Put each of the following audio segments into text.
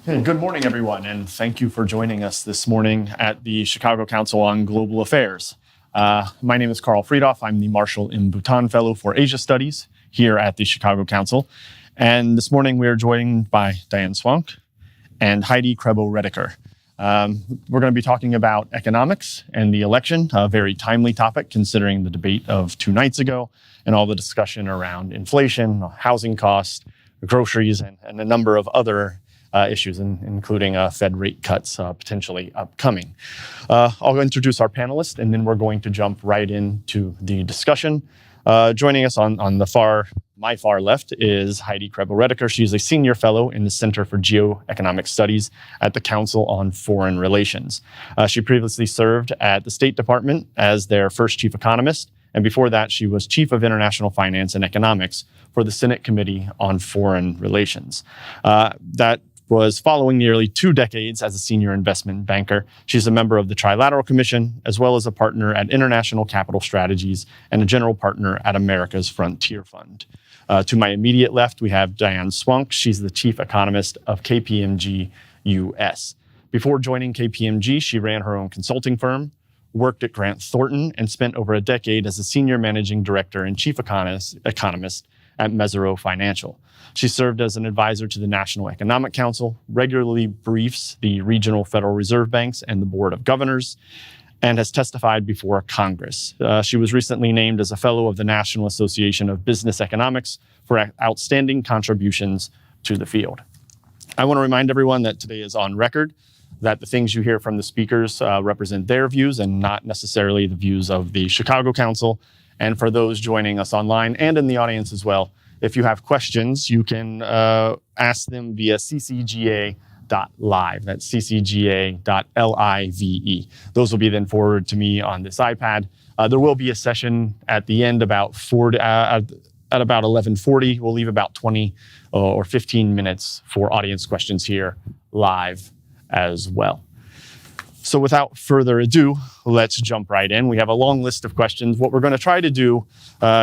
Hey, good morning, everyone, and thank you for joining us this morning at the Chicago Council on Global Affairs. My name is Carl Friedoff. I'm the Marshall M. Bhutan Fellow for Asia Studies here at the Chicago Council. And this morning we are joined by Diane Swonk and Heidi Crebo-Rediker. We're going to be talking about economics and the election, a very timely topic considering the debate of 2 nights ago and all the discussion around inflation, housing costs, groceries, and a number of other issues, including Fed rate cuts potentially upcoming. I'll introduce our panelists, and then we're going to jump right into the discussion. Joining us on my far left is Heidi Crebo-Rediker. She's a senior fellow in the Center for Geoeconomic Studies at the Council on Foreign Relations. She previously served at the State Department as their first chief economist, and before that, she was chief of international finance and economics for the Senate Committee on Foreign Relations. That was following nearly 2 decades as a senior investment banker. She's a member of the Trilateral Commission, as well as a partner at International Capital Strategies and a general partner at America's Frontier Fund. To my immediate left, we have Diane Swonk. She's the chief economist of KPMG US. Before joining KPMG, she ran her own consulting firm, worked at Grant Thornton, and spent over a decade as a senior managing director and chief economist at Mesirow Financial. She served as an advisor to the National Economic Council, regularly briefs the regional Federal Reserve banks and the Board of Governors, and has testified before Congress. She was recently named as a fellow of the National Association of Business Economics for outstanding contributions to the field. I want to remind everyone that today is on record, that the things you hear from the speakers represent their views and not necessarily the views of the Chicago Council. And for those joining us online and in the audience as well, if you have questions, you can ask them via ccga.live. That's ccga.live. Those will be then forwarded to me on this iPad. There will be a session at the end at about 11:40. We'll leave about 20 or 15 minutes for audience questions here live as well. So without further ado, let's jump right in. We have a long list of questions. What we're going to try to do,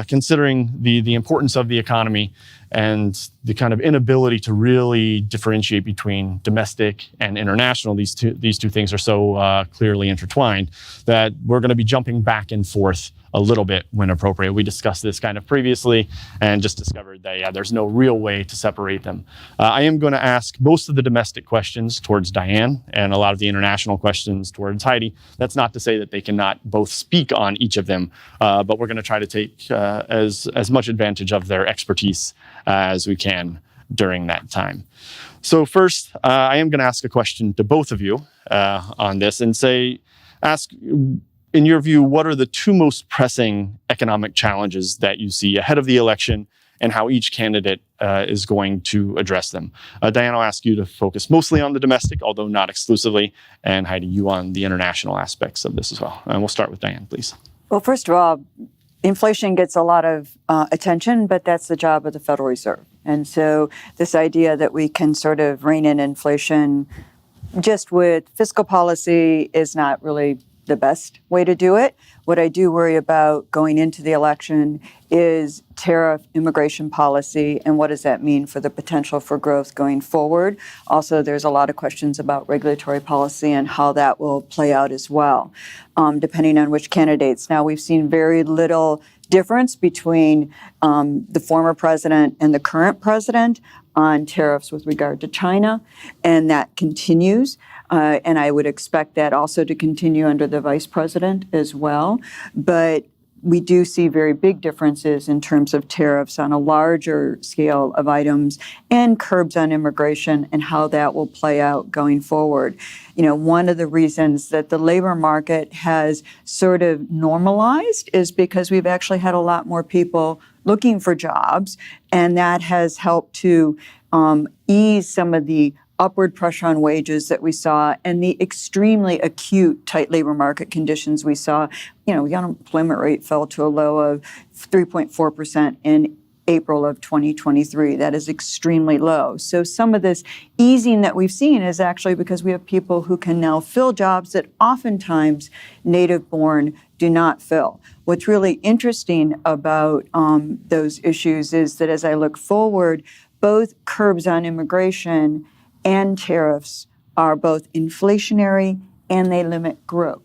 considering the importance of the economy and the kind of inability to really differentiate between domestic and international, these two things are so clearly intertwined, that we're going to be jumping back and forth a little bit when appropriate. We discussed this kind of previously and just discovered that there's no real way to separate them. I am going to ask most of the domestic questions towards Diane and a lot of the international questions towards Heidi. That's not to say that they cannot both speak on each of them, but we're going to try to take as much advantage of their expertise as we can during that time. So first, I am going to ask a question to both of you on this and ask, in your view, what are the 2 most pressing economic challenges that you see ahead of the election and how each candidate is going to address them? Diane, I'll ask you to focus mostly on the domestic, although not exclusively, and Heidi, you on the international aspects of this as well. And we'll start with Diane, please. Well, first of all, inflation gets a lot of attention, but that's the job of the Federal Reserve. And so this idea that we can sort of rein in inflation just with fiscal policy is not really the best way to do it. What I do worry about going into the election is tariff immigration policy and what does that mean for the potential for growth going forward. Also, there's a lot of questions about regulatory policy and how that will play out as well, depending on which candidates. Now, we've seen very little difference between the former president and the current president on tariffs with regard to China, and that continues. And I would expect that also to continue under the vice president as well. But we do see very big differences in terms of tariffs on a larger scale of items and curbs on immigration and how that will play out going forward. You know, one of the reasons that the labor market has sort of normalized is because we've actually had a lot more people looking for jobs, and that has helped to ease some of the upward pressure on wages that we saw and the extremely acute tight labor market conditions we saw. You know, the unemployment rate fell to a low of 3.4% in April of 2023. That is extremely low. So some of this easing that we've seen is actually because we have people who can now fill jobs that oftentimes native-born do not fill. What's really interesting about those issues is that as I look forward, both curbs on immigration and tariffs are both inflationary and they limit growth.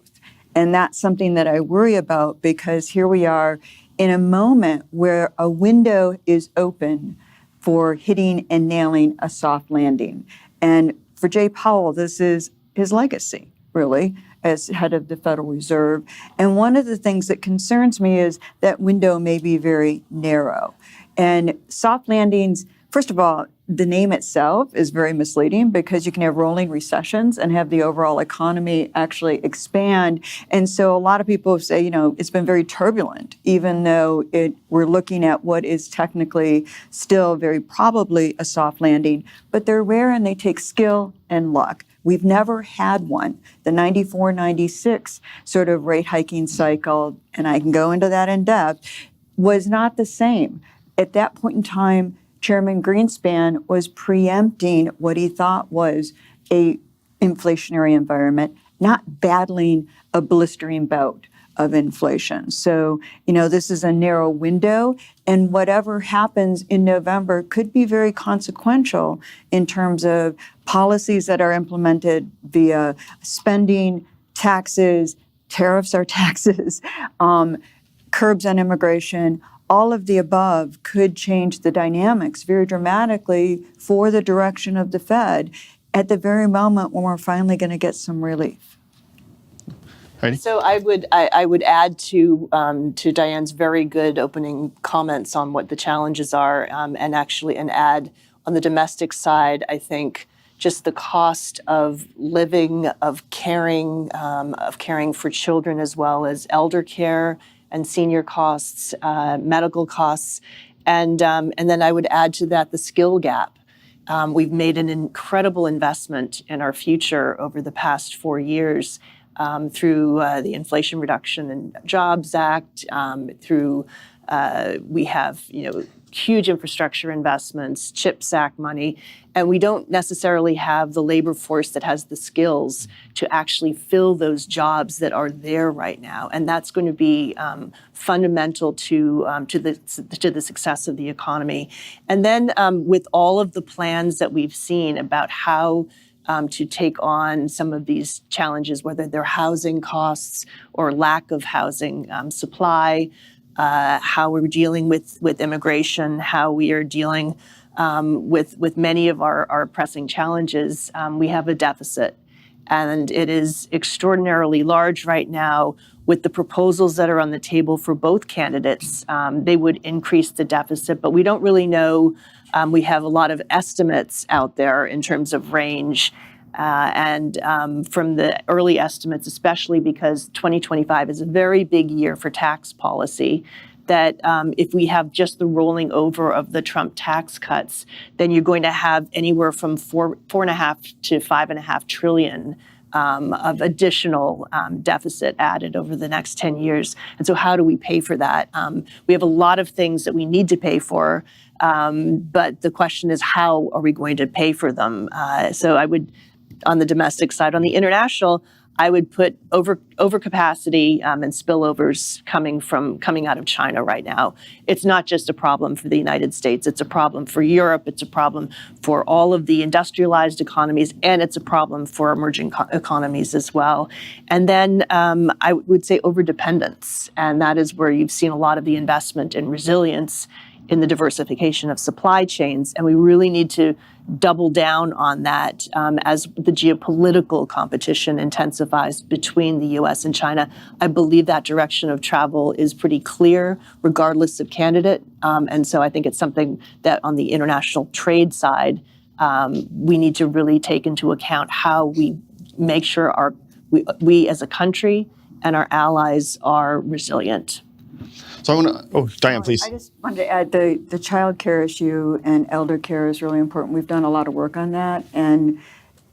And that's something that I worry about because here we are in a moment where a window is open for hitting and nailing a soft landing. And for Jay Powell, this is his legacy, really, as head of the Federal Reserve. And one of the things that concerns me is that window may be very narrow. And soft landings, first of all, the name itself is very misleading because you can have rolling recessions and have the overall economy actually expand. And so a lot of people say, it's been very turbulent, even though we're looking at what is technically still very probably a soft landing. But they're rare and they take skill and luck. We've never had one. The 94, 96 sort of rate hiking cycle, and I can go into that in depth, was not the same. At that point in time, Chairman Greenspan was preempting what he thought was a inflationary environment, not battling a blistering bout of inflation. So, this is a narrow window, and whatever happens in November could be very consequential in terms of policies that are implemented via spending, taxes, tariffs are taxes, curbs on immigration. All of the above could change the dynamics very dramatically for the direction of the Fed at the very moment when we're finally going to get some relief. Heidi? So I would add to Diane's very good opening comments on what the challenges are, and add on the domestic side. I think just the cost of living, of caring for children as well as elder care and senior costs, medical costs, and then I would add to that the skill gap. We've made an incredible investment in our future over the past 4 years through the Inflation Reduction and Jobs Act. We have huge infrastructure investments, CHIPS Act money, and we don't necessarily have the labor force that has the skills to actually fill those jobs that are there right now, and that's going to be fundamental to the success of the economy. And then with all of the plans that we've seen about how to take on some of these challenges, whether they're housing costs or lack of housing supply, how we're dealing with immigration, how we are dealing with many of our pressing challenges, we have a deficit. And it is extraordinarily large right now. With the proposals that are on the table for both candidates, they would increase the deficit, but we don't really know. We have a lot of estimates out there in terms of range. And from the early estimates, especially because 2025 is a very big year for tax policy, that if we have just the rolling over of the Trump tax cuts, then you're going to have anywhere from $4.5 to $5.5 trillion of additional deficit added over the next 10 years. And so how do we pay for that? We have a lot of things that we need to pay for, but the question is, how are we going to pay for them? So I would, on the domestic side, on the international, I would put overcapacity and spillovers coming out of China right now. It's not just a problem for the United States. It's a problem for Europe. It's a problem for all of the industrialized economies, and it's a problem for emerging economies as well. And then I would say overdependence, and that is where you've seen a lot of the investment in resilience, in the diversification of supply chains, and we really need to double down on that as the geopolitical competition intensifies between the U.S. and China. I believe that direction of travel is pretty clear, regardless of candidate, and so I think it's something that on the international trade side, we need to really take into account how we make sure we as a country and our allies are resilient. So I want to, Diane, please. I just wanted to add the child care issue and elder care is really important. We've done a lot of work on that, and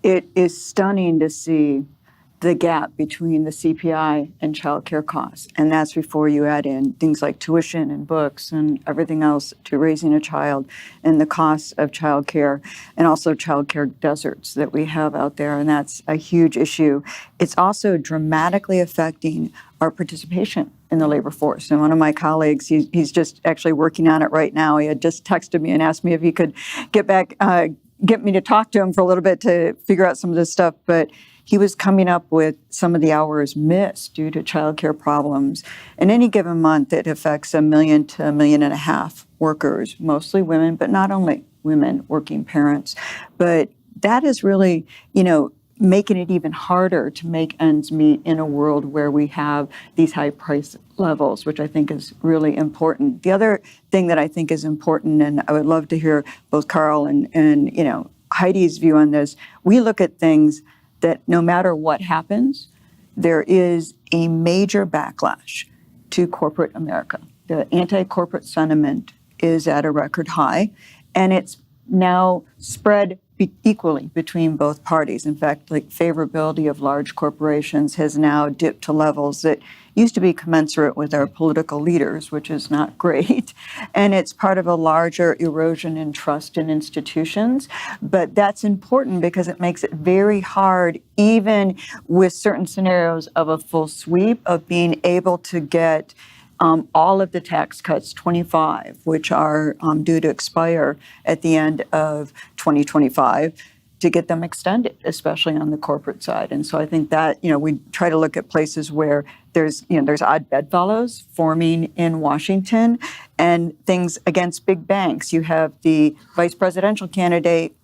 it is stunning to see the gap between the CPI and childcare costs. And that's before you add in things like tuition and books and everything else to raising a child, and the costs of childcare, and also childcare deserts that we have out there. And that's a huge issue. It's also dramatically affecting our participation in the labor force. And one of my colleagues, he's just actually working on it right now. He had just texted me and asked me if he could get me to talk to him for a little bit to figure out some of this stuff. But he was coming up with some of the hours missed due to childcare problems. In any given month, it affects 1 million to 1.5 million workers, mostly women, but not only women, working parents. But that is really, making it even harder to make ends meet in a world where we have these high price levels, which I think is really important. The other thing that I think is important, and I would love to hear both Carl and Heidi's view on this, we look at things that no matter what happens, there is a major backlash to corporate America. The anti-corporate sentiment is at a record high, and it's now spread equally between both parties. In fact, favorability of large corporations has now dipped to levels that used to be commensurate with our political leaders, which is not great. And it's part of a larger erosion in trust in institutions. But that's important because it makes it very hard, even with certain scenarios of a full sweep, of being able to get all of the tax cuts, 25, which are due to expire at the end of 2025, to get them extended, especially on the corporate side. And so I think that, we try to look at places where there's odd bedfellows forming in Washington and things against big banks. You have the vice presidential candidate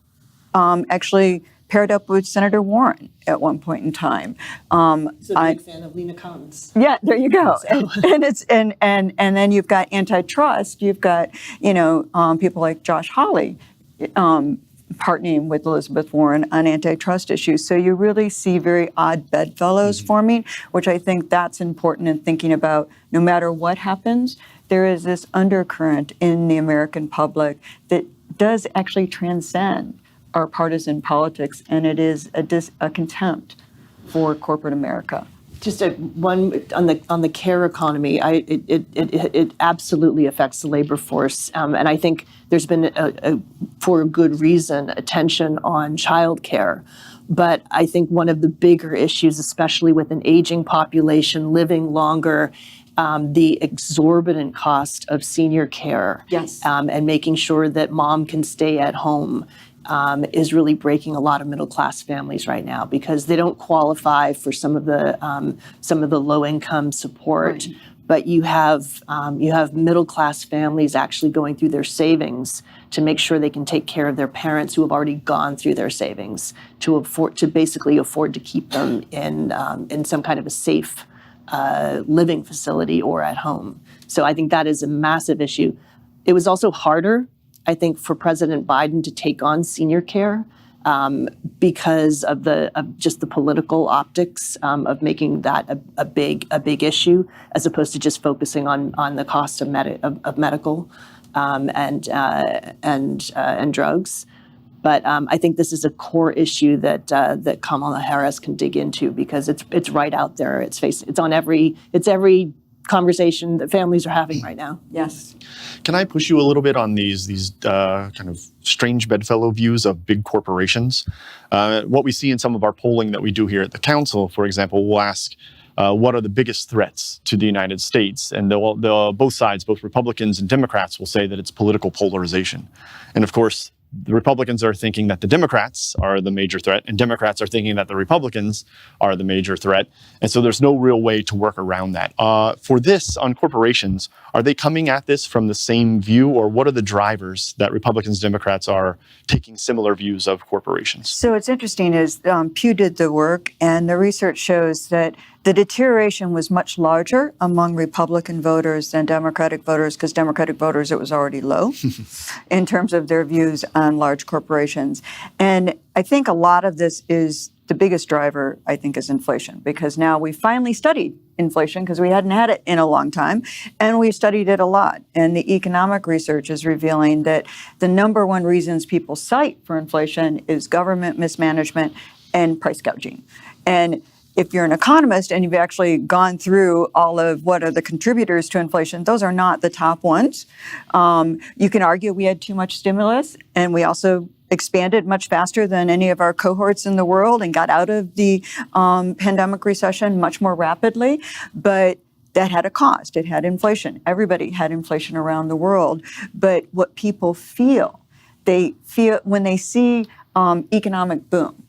actually paired up with Senator Warren at one point in time. So a big fan of Lena Khan's. Yeah, there you go. And then you've got antitrust. You've got people like Josh Hawley partnering with Elizabeth Warren on antitrust issues. So you really see very odd bedfellows forming, which I think that's important in thinking about. No matter what happens, there is this undercurrent in the American public that does actually transcend our partisan politics, and it is a contempt for corporate America. Just one on the care economy. It absolutely affects the labor force, and I think there's been for a good reason, attention on childcare. But I think one of the bigger issues, especially with an aging population living longer, the exorbitant cost of senior care, Yes. And making sure that mom can stay at home. Is really breaking a lot of middle class families right now because they don't qualify for some of the low income support. Right. But you have middle class families actually going through their savings to make sure they can take care of their parents who have already gone through their savings to basically afford to keep them in some kind of a safe living facility or at home. So I think that is a massive issue. It was also harder, I think, for President Biden to take on senior care because of just the political optics of making that a big issue, as opposed to just focusing on the cost of medical and drugs. But I think this is a core issue that Kamala Harris can dig into because it's right out there. It's every conversation that families are having right now. Yes. Can I push you a little bit on these kind of strange bedfellow views of big corporations? What we see in some of our polling that we do here at the council, for example, we'll ask, what are the biggest threats to the United States? And both sides, both Republicans and Democrats, will say that it's political polarization. And of course, the Republicans are thinking that the Democrats are the major threat, and Democrats are thinking that the Republicans are the major threat. And so there's no real way to work around that. For this, on corporations, are they coming at this from the same view, or what are the drivers that Republicans and Democrats are taking similar views of corporations? So what's interesting is Pew did the work, and the research shows that the deterioration was much larger among Republican voters than Democratic voters, because Democratic voters, it was already low in terms of their views on large corporations. And I think a lot of this is the biggest driver, I think, is inflation, because now we finally studied inflation because we hadn't had it in a long time, and we've studied it a lot. And the economic research is revealing that the number one reasons people cite for inflation is government mismanagement and price gouging. And if you're an economist and you've actually gone through all of what are the contributors to inflation, those are not the top ones. You can argue we had too much stimulus, and we also expanded much faster than any of our cohorts in the world and got out of the pandemic recession much more rapidly. But that had a cost. It had inflation. Everybody had inflation around the world. But what people feel, they feel when they see economic boom,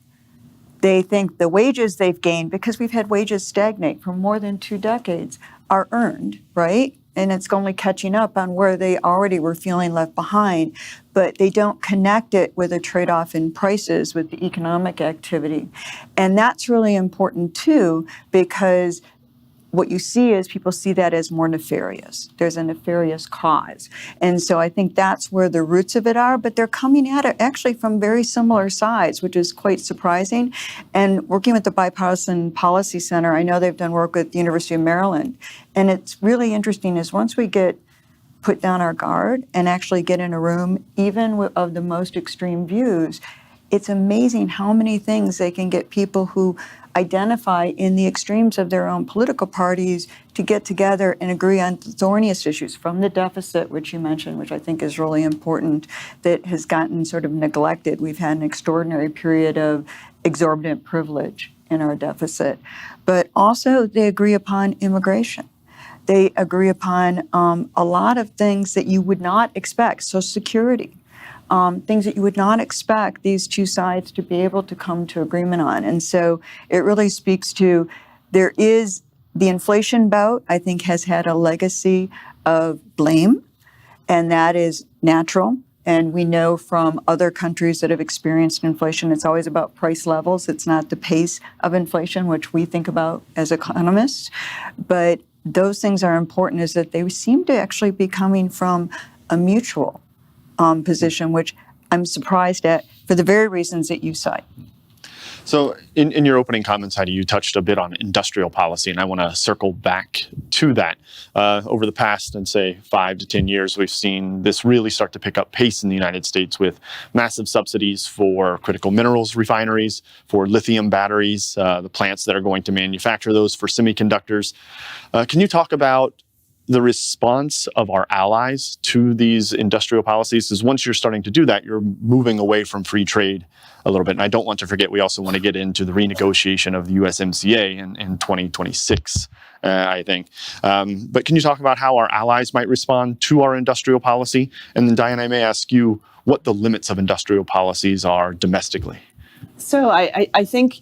they think the wages they've gained, because we've had wages stagnate for more than 2 decades, are earned, right? And it's only catching up on where they already were feeling left behind. But they don't connect it with a trade-off in prices with the economic activity. And that's really important too, because what you see is people see that as more nefarious. There's a nefarious cause. And so I think that's where the roots of it are, but they're coming at it actually from very similar sides, which is quite surprising. And working with the Bipartisan Policy Center, I know they've done work with the University of Maryland. And it's really interesting is once we get put down our guard and actually get in a room, even of the most extreme views, it's amazing how many things they can get people who identify in the extremes of their own political parties to get together and agree on the thorniest issues, from the deficit, which you mentioned, which I think is really important, that has gotten sort of neglected. We've had an extraordinary period of exorbitant privilege in our deficit. But also they agree upon immigration. They agree upon a lot of things that you would not expect, Social Security. Things that you would not expect these two sides to be able to come to agreement on. And so it really speaks to, there is the inflation bout, I think, has had a legacy of blame, and that is natural. And we know from other countries that have experienced inflation, it's always about price levels. It's not the pace of inflation, which we think about as economists. But those things are important, is that they seem to actually be coming from a mutual position, which I'm surprised at for the very reasons that you cite. So in your opening comments, Heidi, you touched a bit on industrial policy, and I want to circle back to that. Over the past, and say, 5 to 10 years, we've seen this really start to pick up pace in the United States with massive subsidies for critical minerals refineries, for lithium batteries, the plants that are going to manufacture those, for semiconductors. Can you talk about the response of our allies to these industrial policies? Is once you're starting to do that, you're moving away from free trade a little bit. And I don't want to forget, we also want to get into the renegotiation of the USMCA in 2026, I think. But can you talk about how our allies might respond to our industrial policy? And then, Diane, I may ask you what the limits of industrial policies are domestically. So I think,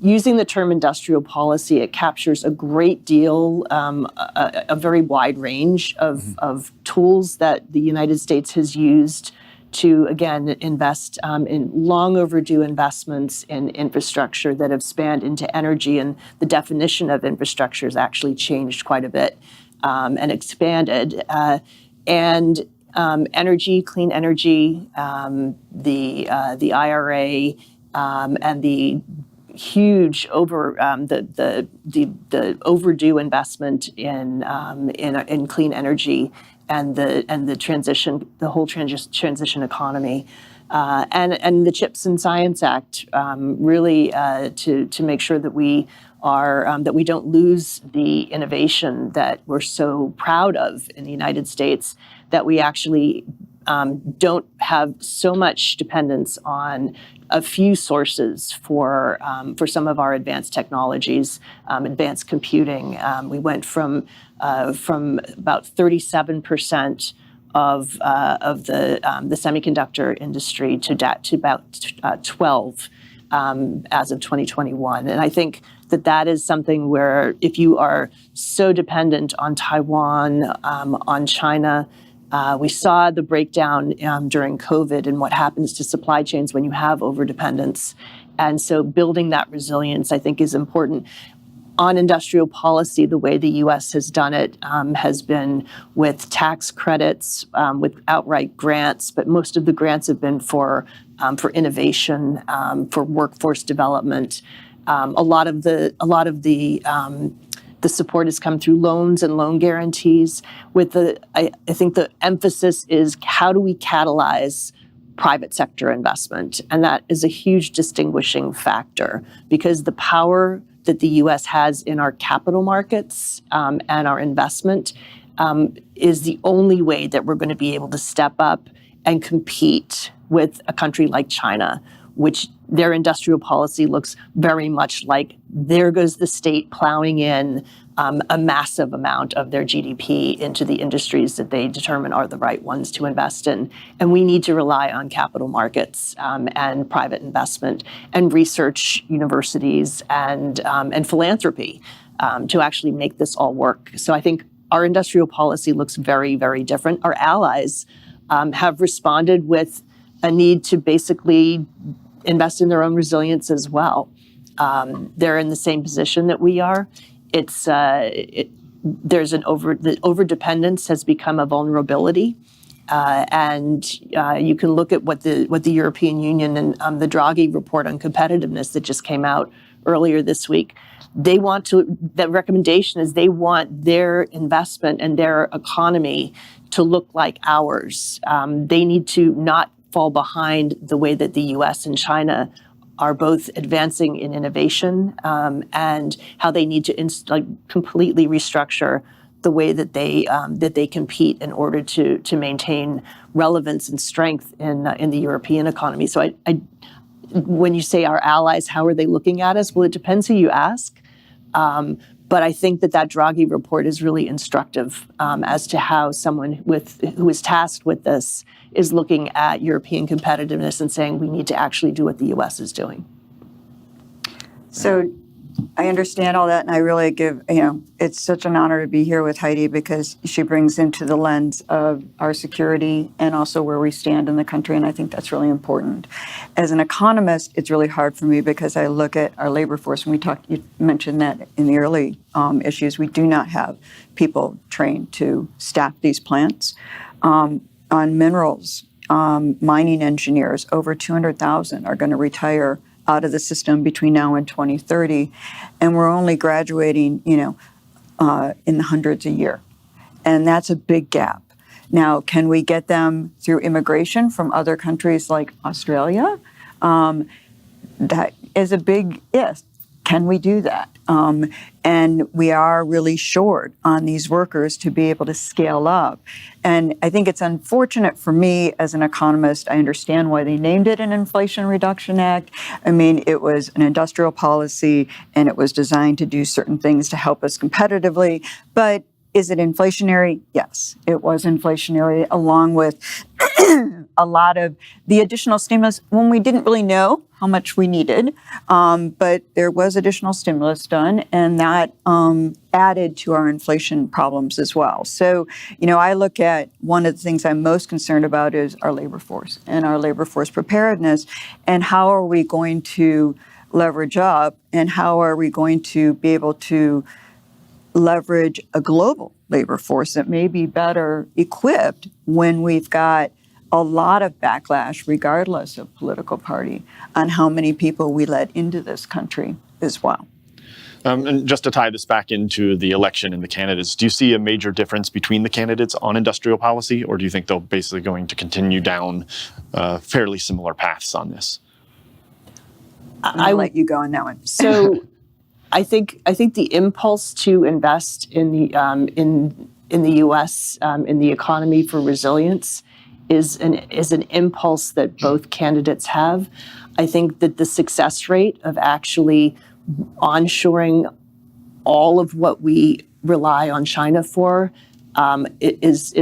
using the term industrial policy, it captures a great deal, a very wide range of tools that the United States has used to, again, invest in long overdue investments in infrastructure that have spanned into energy. And the definition of infrastructure has actually changed quite a bit and expanded. Energy, clean energy, the IRA, and the huge the overdue investment in clean energy and the whole transition economy, and the CHIPS and Science Act, really to make sure that we are that we don't lose the innovation that we're so proud of in the United States, that we actually don't have so much dependence on a few sources for some of our advanced technologies, advanced computing. We went from about 37% of the semiconductor industry to about 12 as of 2021, and I think that is something where, if you are so dependent on Taiwan, on China. We saw the breakdown during COVID and what happens to supply chains when you have overdependence. And so building that resilience, I think, is important. On industrial policy, the way the U.S. has done it has been with tax credits, with outright grants, but most of the grants have been for innovation, for workforce development. A lot of the support has come through loans and loan guarantees. I think the emphasis is, how do we catalyze private sector investment? And that is a huge distinguishing factor, because the power that the U.S. has in our capital markets and our investment is the only way that we're going to be able to step up and compete with a country like China, which their industrial policy looks very much like there goes the state plowing in a massive amount of their GDP into the industries that they determine are the right ones to invest in. And we need to rely on capital markets and private investment and research universities and philanthropy to actually make this all work. So I think our industrial policy looks very, very different. Our allies have responded with a need to basically invest in their own resilience as well. They're in the same position that we are. There's the overdependence has become a vulnerability, and you can look at what the European Union and the Draghi report on competitiveness that just came out earlier this week. They want to. The recommendation is they want their investment and their economy to look like ours. They need to not fall behind the way that the U.S. and China are both advancing in innovation and how they need to completely restructure the way that they compete in order to maintain relevance and strength in the European economy. So when you say our allies, how are they looking at us? Well, it depends who you ask. But I think that Draghi report is really instructive as to how someone who is tasked with this is looking at European competitiveness and saying we need to actually do what the U.S. is doing. So I understand all that, and I really it's such an honor to be here with Heidi because she brings into the lens of our security and also where we stand in the country, and I think that's really important. As an economist, it's really hard for me because I look at our labor force, and you mentioned that in the early issues, we do not have people trained to staff these plants. On minerals, mining engineers, over 200,000 are going to retire out of the system between now and 2030, and we're only graduating, in the hundreds a year, and that's a big gap. Now, can we get them through immigration from other countries like Australia? That is a big if. Can we do that? And we are really short on these workers to be able to scale up. And I think it's unfortunate for me as an economist. I understand why they named it an Inflation Reduction Act. I mean, it was an industrial policy and it was designed to do certain things to help us competitively. But is it inflationary? Yes, it was inflationary, along with a lot of the additional stimulus when we didn't really know how much we needed. But there was additional stimulus done, and that added to our inflation problems as well. So, I look at one of the things I'm most concerned about is our labor force and our labor force preparedness, and how are we going to leverage up, and how are we going to be able to leverage a global labor force that may be better equipped when we've got a lot of backlash, regardless of political party, on how many people we let into this country as well. And just to tie this back into the election and the candidates, do you see a major difference between the candidates on industrial policy, or do you think they're basically going to continue down fairly similar paths on this? I'll let you go on that one. So I think the impulse to invest in the U.S. In the economy for resilience is an impulse that both candidates have. I think that the success rate of actually onshoring all of what we rely on China for is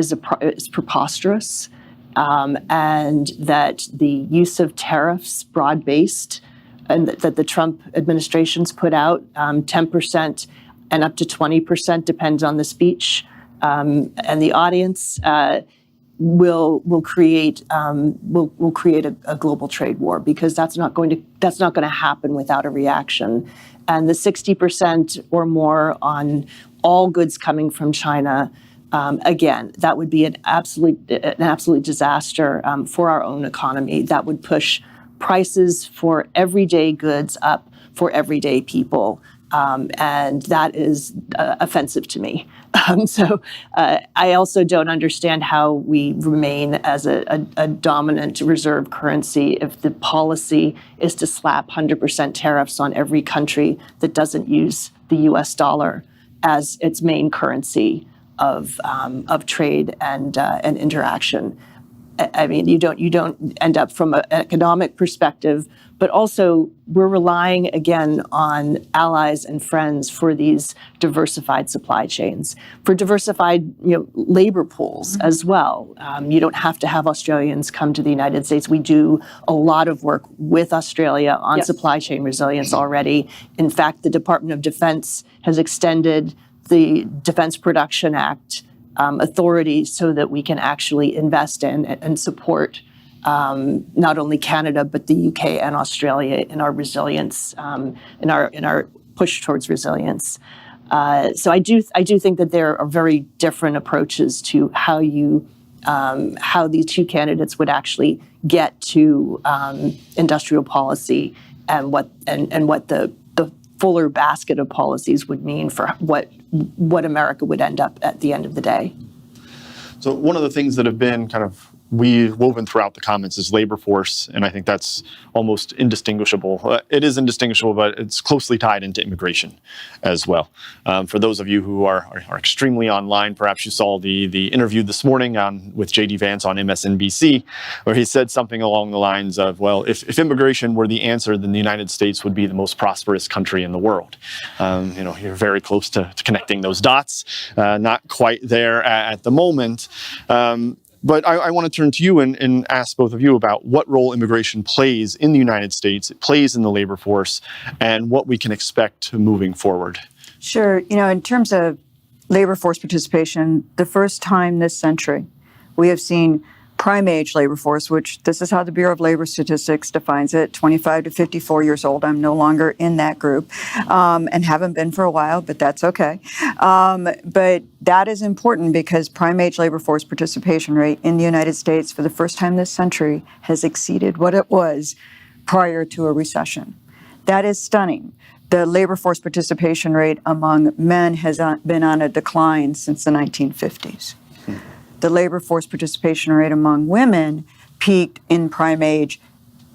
preposterous, and that the use of tariffs, broad-based, and that the Trump administration's put out, 10% and up to 20%, depends on the speech and the audience, will create a global trade war, because that's not going to happen without a reaction. And the 60% or more on all goods coming from China, again, that would be an absolute disaster for our own economy. That would push prices for everyday goods up for everyday people. And that is offensive to me. I also don't understand how we remain as a dominant reserve currency if the policy is to slap 100% tariffs on every country that doesn't use the US dollar as its main currency of trade and interaction. I mean, you don't end up from an economic perspective, but also we're relying again on allies and friends for these diversified supply chains, for diversified labor pools as well. You don't have to have Australians come to the United States. We do a lot of work with Australia on supply chain resilience already. In fact, the Department of Defense has extended the Defense Production Act authority so that we can actually invest in and support not only Canada but the UK and Australia in our resilience, in our push towards resilience. So I do think that there are very different approaches to how these two candidates would actually get to industrial policy and what the fuller basket of policies would mean for what America would end up at the end of the day. So one of the things that have been kind of woven throughout the comments is labor force, and I think that's almost indistinguishable. It is indistinguishable, but it's closely tied into immigration as well. For those of you who are extremely online, perhaps you saw the interview this morning with J.D. Vance on MSNBC, where he said something along the lines of, well, if immigration were the answer, then the United States would be the most prosperous country in the world. You're very close to connecting those dots, not quite there at the moment. But I want to turn to you and ask both of you about what role immigration plays in the United States, it plays in the labor force, and what we can expect moving forward. Sure. In terms of labor force participation, the first time this century, we have seen prime age labor force, which this is how the Bureau of Labor Statistics defines it, 25 to 54 years old. I'm no longer in that group and haven't been for a while, but that's okay. But that is important because prime age labor force participation rate in the United States for the first time this century has exceeded what it was prior to a recession. That is stunning. The labor force participation rate among men has been on a decline since the 1950s. The labor force participation rate among women peaked in prime age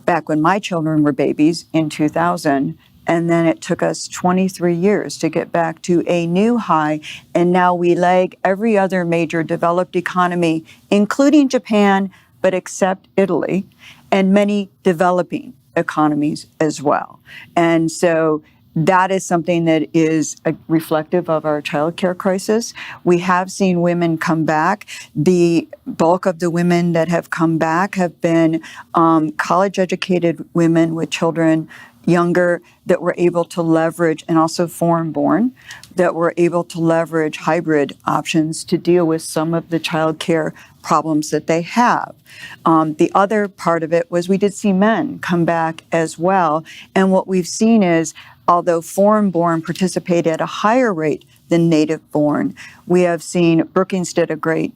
back when my children were babies in 2000, and then it took us 23 years to get back to a new high, and now we lag every other major developed economy, including Japan, but except Italy, and many developing economies as well. And so that is something that is reflective of our childcare crisis. We have seen women come back. The bulk of the women that have come back have been college-educated women with children younger that were able to leverage, and also foreign-born, that were able to leverage hybrid options to deal with some of the childcare problems that they have. The other part of it was we did see men come back as well. And what we've seen is, although foreign-born participate at a higher rate than native-born, we have seen, Brookings did a great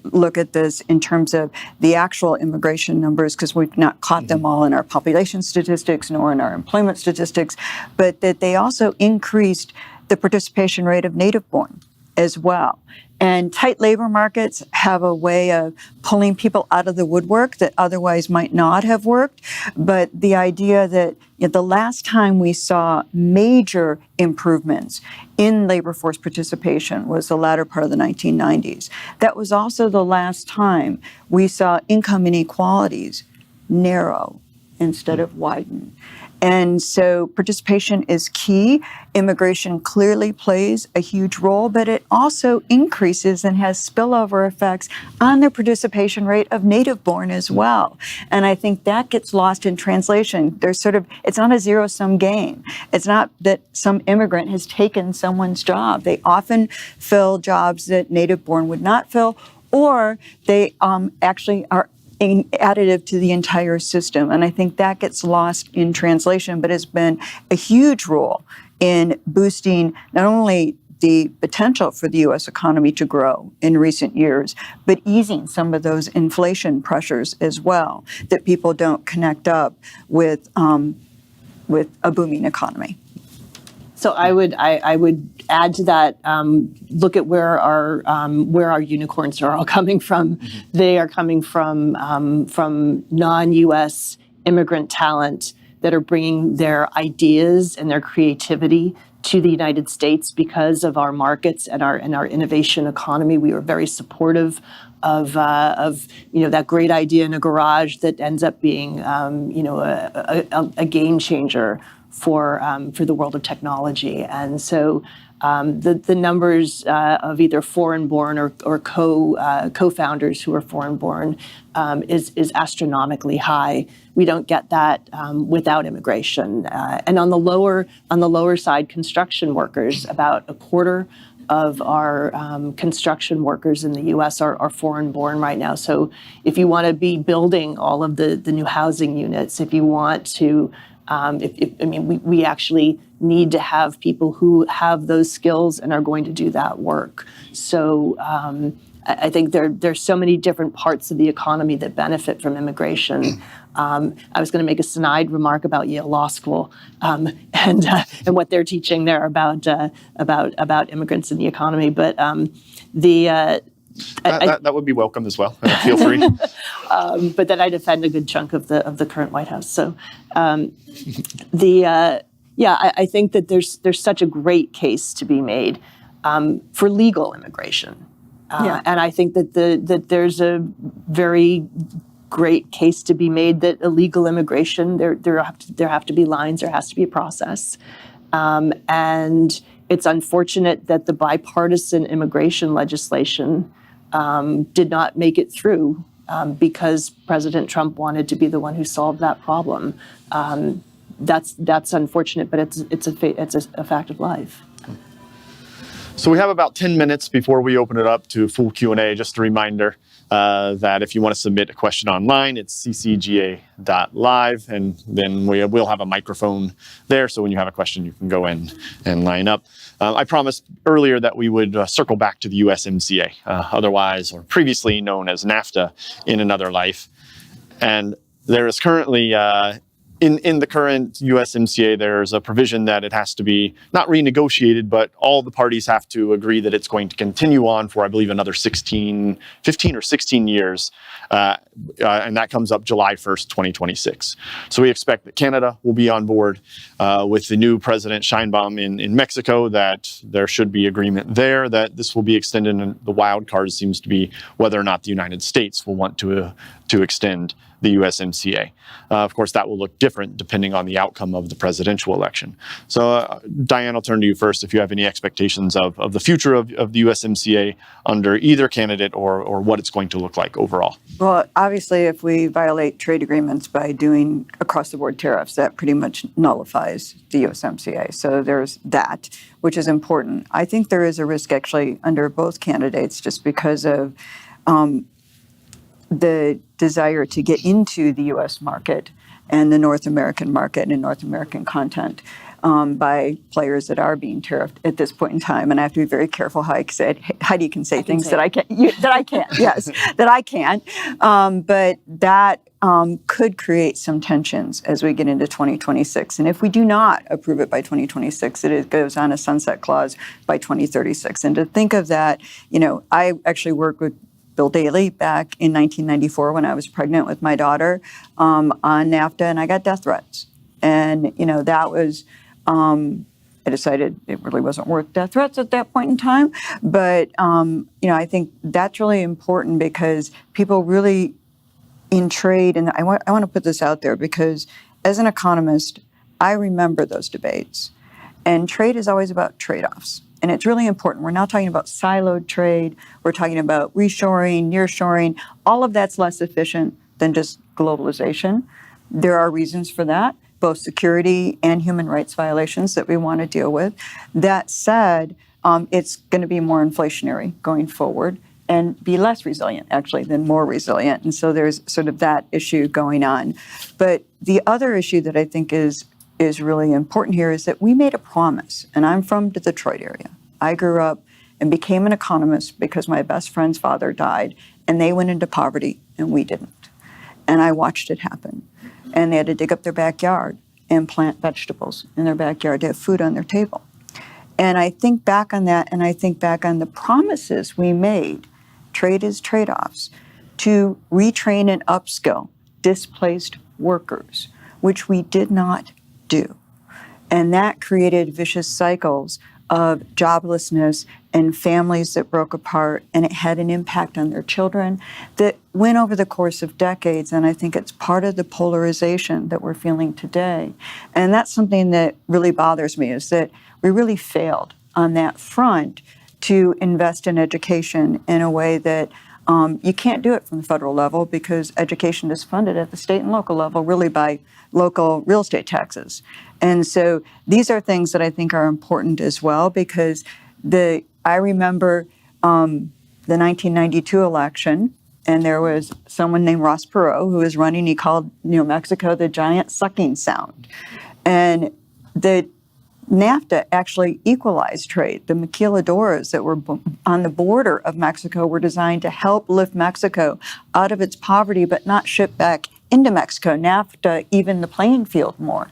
look at this in terms of the actual immigration numbers, because we've not caught them all in our population statistics nor in our employment statistics, but that they also increased the participation rate of native-born as well. And tight labor markets have a way of pulling people out of the woodwork that otherwise might not have worked. But the idea that the last time we saw major improvements in labor force participation was the latter part of the 1990s. That was also the last time we saw income inequalities narrow instead of widen. And so participation is key. Immigration clearly plays a huge role, but it also increases and has spillover effects on the participation rate of native-born as well. And I think that gets lost in translation. It's not a zero-sum game. It's not that some immigrant has taken someone's job. They often fill jobs that native-born would not fill, or they actually are additive to the entire system. And I think that gets lost in translation, but has been a huge role in boosting not only the potential for the U.S. economy to grow in recent years, but easing some of those inflation pressures as well that people don't connect up with a booming economy. So I would add to that. Look at where our unicorns are all coming from. They are coming from non-U.S. immigrant talent that are bringing their ideas and their creativity to the United States because of our markets and our innovation economy. We are very supportive of that great idea in a garage that ends up being a game changer for the world of technology. And so the numbers of either foreign-born or co-founders who are foreign-born is astronomically high. We don't get that without immigration. And on the lower side, construction workers, about a quarter of our construction workers in the U.S. are foreign-born right now. So if you want to be building all of the new housing units, if you want to, we actually need to have people who have those skills and are going to do that work. So I think there's so many different parts of the economy that benefit from immigration. I was going to make a snide remark about Yale Law School and what they're teaching there about immigrants in the economy, but that would be welcome as well. Feel free. But then I defend a good chunk of the current White House. So I think that there's such a great case to be made for legal immigration, and I think that there's a very great case to be made that illegal immigration there have to be lines, there has to be a process, and it's unfortunate that the bipartisan immigration legislation did not make it through because President Trump wanted to be the one who solved that problem. That's unfortunate, but it's a fact of life. So we have about 10 minutes before we open it up to full Q&A. Just a reminder that if you want to submit a question online, it's ccga.live, and then we'll have a microphone there. So when you have a question, you can go in and line up. I promised earlier that we would circle back to the USMCA, otherwise or previously known as NAFTA in another life. And there is currently in the current USMCA, there's a provision that it has to be not renegotiated, but all the parties have to agree that it's going to continue on for, I believe, another 15 or 16 years. And that comes up July 1st, 2026. So we expect that Canada will be on board with the new President Sheinbaum in Mexico, that there should be agreement there, that this will be extended. And the wild card seems to be whether or not the United States will want to extend the USMCA. Of course, that will look different depending on the outcome of the presidential election. So, Diane, I'll turn to you first if you have any expectations of the future of the USMCA under either candidate or what it's going to look like overall. Well, obviously, if we violate trade agreements by doing across-the-board tariffs, that pretty much nullifies the USMCA. So there's that, which is important. I think there is a risk, actually, under both candidates, just because of the desire to get into the U.S. market and the North American market and North American content by players that are being tariffed at this point in time. And I have to be very careful how I say it. Heidi can say things that I can't. That I can't. Yes, that I can't. But that could create some tensions as we get into 2026. And if we do not approve it by 2026, it goes on a sunset clause by 2036. And to think of that, I actually worked with Bill Daley back in 1994 when I was pregnant with my daughter on NAFTA, and I got death threats. And, that was, I decided it really wasn't worth death threats at that point in time. But, I think that's really important because people really in trade, and I want to put this out there because as an economist, I remember those debates. And trade is always about trade-offs. And it's really important. We're not talking about siloed trade. We're talking about reshoring, nearshoring. All of that's less efficient than just globalization. There are reasons for that, both security and human rights violations that we want to deal with. That said, it's going to be more inflationary going forward and be less resilient, actually, than more resilient. And so there's sort of that issue going on. But the other issue that I think is really important here is that we made a promise, and I'm from the Detroit area. I grew up and became an economist because my best friend's father died, and they went into poverty, and we didn't. And I watched it happen. And they had to dig up their backyard and plant vegetables in their backyard to have food on their table. And I think back on that, and I think back on the promises we made, trade is trade-offs, to retrain and upskill displaced workers, which we did not do. And that created vicious cycles of joblessness and families that broke apart, and it had an impact on their children that went over the course of decades. And I think it's part of the polarization that we're feeling today. And that's something that really bothers me, is that we really failed on that front to invest in education in a way that you can't do it from the federal level, because education is funded at the state and local level really by local real estate taxes. And so these are things that I think are important as well, because I remember the 1992 election, and there was someone named Ross Perot who was running. He called Mexico the giant sucking sound. And the NAFTA actually equalized trade. The maquiladoras that were on the border of Mexico were designed to help lift Mexico out of its poverty, but not ship back into Mexico. NAFTA evened the playing field more.